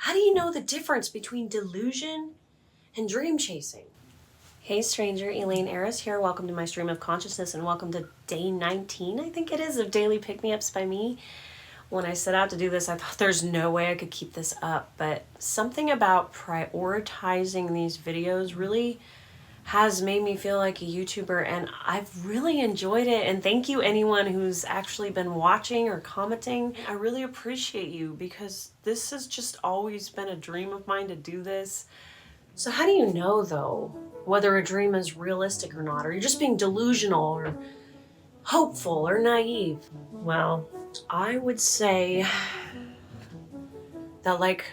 How do you know the difference between delusion and dream chasing? Hey stranger, Elaine, Aeris here. Welcome to my stream of consciousness and welcome to day 19, I think it is, of daily pick-me-ups by me. When I set out to do this, I thought there's no way I could keep this up, but something about prioritizing these videos really has made me feel like a YouTuber, and I've really enjoyed it. And thank you anyone who's actually been watching or commenting. I really appreciate you because this has just always been a dream of mine to do this. So how do you know though whether a dream is realistic or not, or you're just being delusional or hopeful or naive? Well, I would say that like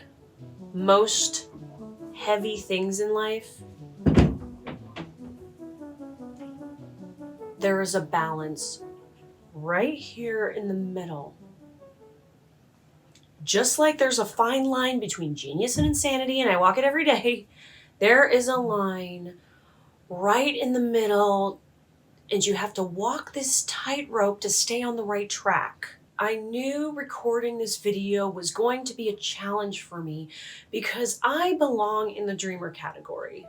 most heavy things in life, there is a balance right here in the middle. Just like there's a fine line between genius and insanity, and I walk it every day, there is a line right in the middle, and you have to walk this tightrope to stay on the right track. I knew recording this video was going to be a challenge for me because I belong in the dreamer category.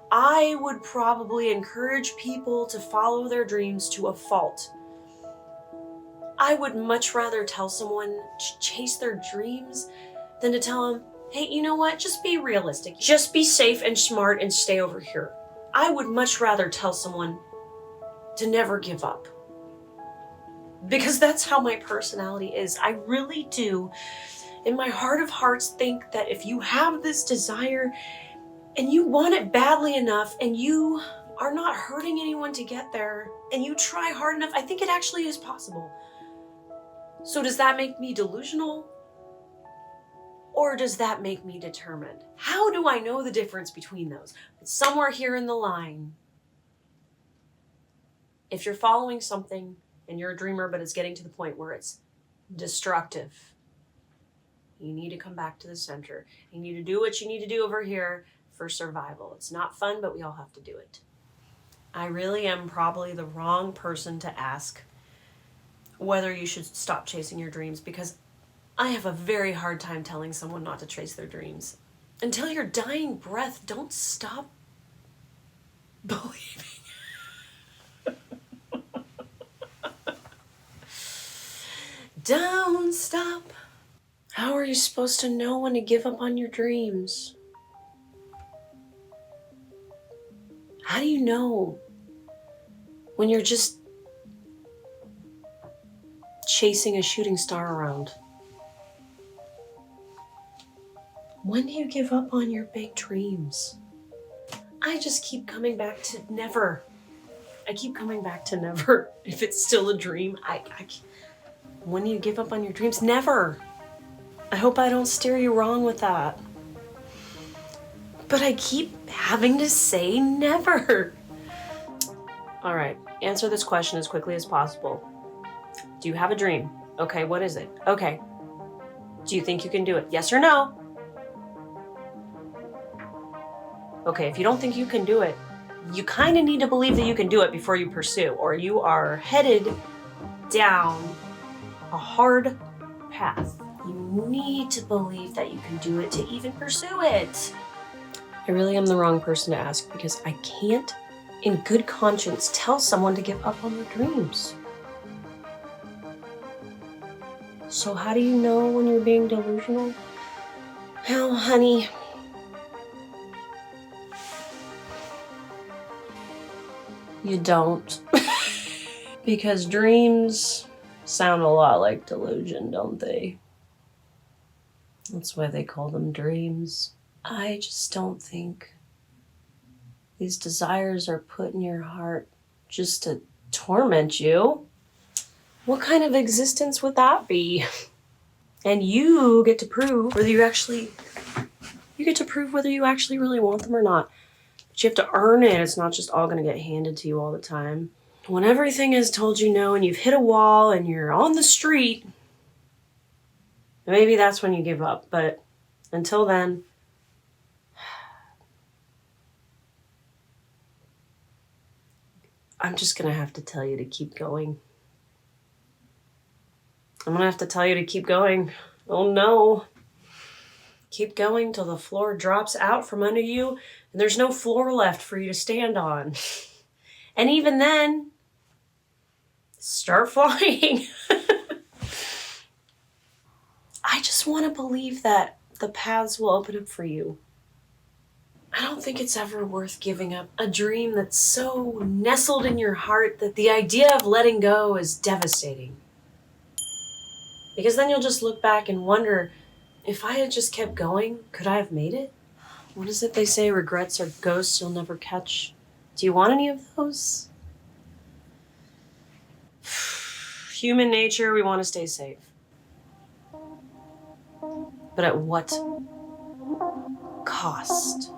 I would probably encourage people to follow their dreams to a fault. I would much rather tell someone to chase their dreams than to tell them, hey, you know what? Just be realistic. Just be safe and smart and stay over here. I would much rather tell someone to never give up. Because that's how my personality is. I really do, in my heart of hearts, think that if you have this desire and you want it badly enough and you are not hurting anyone to get there and you try hard enough, I think it actually is possible. So does that make me delusional? Or does that make me determined? How do I know the difference between those? It's somewhere here in the line. If you're following something and you're a dreamer, but it's getting to the point where it's destructive, you need to come back to the center. You need to do what you need to do over here for survival. It's not fun, but we all have to do it. I really am probably the wrong person to ask whether you should stop chasing your dreams, because I have a very hard time telling someone not to chase their dreams. Until your dying breath, don't stop believing. Don't stop. How are you supposed to know when to give up on your dreams? How do you know when you're just chasing a shooting star around? When do you give up on your big dreams? I just keep coming back to never. I keep coming back to never. If it's still a dream, when do you give up on your dreams? Never. I hope I don't steer you wrong with that. But I keep having to say never. All right, answer this question as quickly as possible. Do you have a dream? Okay, what is it? Okay. Do you think you can do it? Yes or no? Okay, if you don't think you can do it, you kind of need to believe that you can do it before you pursue, or you are headed down a hard path. You need to believe that you can do it to even pursue it. I really am the wrong person to ask because I can't, in good conscience, tell someone to give up on their dreams. So how do you know when you're being delusional? Well, honey, you don't. Because dreams sound a lot like delusion, don't they? That's why they call them dreams. I just don't think these desires are put in your heart just to torment you. What kind of existence would that be? And you get to prove whether you actually really want them or not. But you have to earn it. It's not just all going to get handed to you all the time. When everything has told you no and you've hit a wall and you're on the street, maybe that's when you give up. But until then, I'm just going to have to tell you to keep going. I'm going to have to tell you to keep going. Oh no. Keep going till the floor drops out from under you and there's no floor left for you to stand on. And even then, start flying. I just want to believe that the paths will open up for you. I don't think it's ever worth giving up a dream that's so nestled in your heart that the idea of letting go is devastating. Because then you'll just look back and wonder, if I had just kept going, could I have made it? What is it they say? Regrets are ghosts you'll never catch. Do you want any of those? Human nature, we want to stay safe. But at what cost?